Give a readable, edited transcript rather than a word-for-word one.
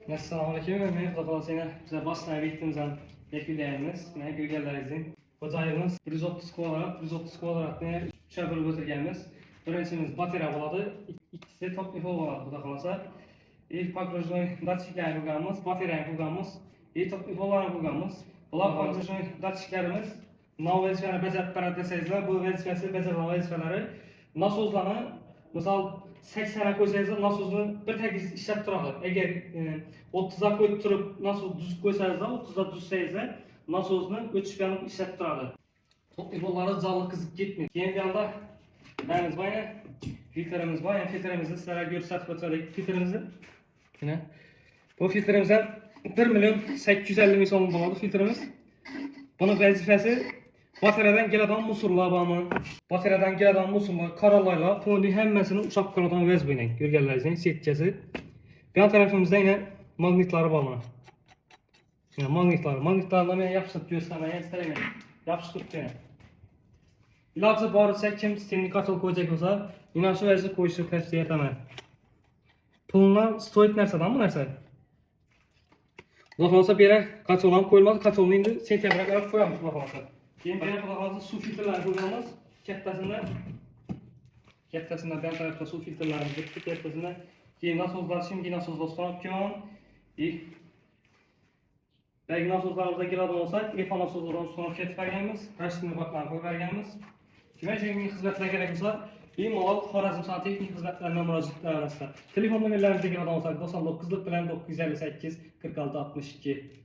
Assalamualaikum. Men Xudoxolosini biza boshdan bektimizdan yakunlaymiz. Mana ko'rganlaringizdek, xo'jayimiz 130 kvadratni uchga bo'lib o'tirganmiz. Birinchimiz bateriya bo'ladi, ikkisi top ifor bo'ladi. Xudo xolosa. Pokro'jnoy datchiklarni qo'yganmiz, bateriyani qo'yganmiz, top iforlarni qo'yganmiz. Bular pokro'jnoy datchiklarimiz nav vazifani bajarib beradi desangizlar, bu vazifasi bajargan vazifalari nasozlarni misol 80 ga qo'ysangiz nasozni bir tegiz ishlab turadi. Agar 30 ga qo'yib turib nasoz tuzib qo'ysangiz, 30 ga tuzsangiz nasozni o'chishganib ishlab turadi. Iforlari jalli qizib ketmaydi. Keyin bu yerda namiz bor, filtrimiz bor. Filtrimizni sizlarga ko'rsatib o'tsak, filtrimizni mana bu filtrimizdan 1.850.000 so'm bo'ladi filtrimiz. Buni vazifasi bateriyadan keladigan musorlar bormi? Bateriyadan keladigan musorlar, qarallaylar, poni hammasini ushlab qoladigan vaz bilan ko'rganlaringizdek setkasi. Bu yon tarafimizda yana magnitlari bor mana. Mana magnitlarni men yopishtirib ko'rsataman, sizlarga yopishtirib qo'yaman. Iloji boricha kim sistemni qatl qo'yacak bo'lsa, mana shu vazga qo'yishni tavsiya etaman. Pulni stoyt narsadan bu narsa. Xudo xolasa bu yerga qatl qo'yilmadi, qatlni endi sentyabrga qarab qo'yamiz xudo xolasa. Keyin bu yerga xudo xolasa suv filtrlari qo'yganmiz. Kattasini bu tarafda suv filtrlari bitta kattasini. Keyin nasozlar, shimgi nasozlar ustanib ko'rgan. Belki nasozlarımızda keladigan bo'lsa, telefon nasozlarini ustanib ketib berganmiz, rashidni baklarni qo'yib berganmiz. Kimga texnik xizmatlar kerak bo'lsa, bemalol Xorazm texnik xizmatlariga murojaat qilasizlar. Telefon nomerlarimizga keladigan bo'lsa, 99 bilan 958 46 62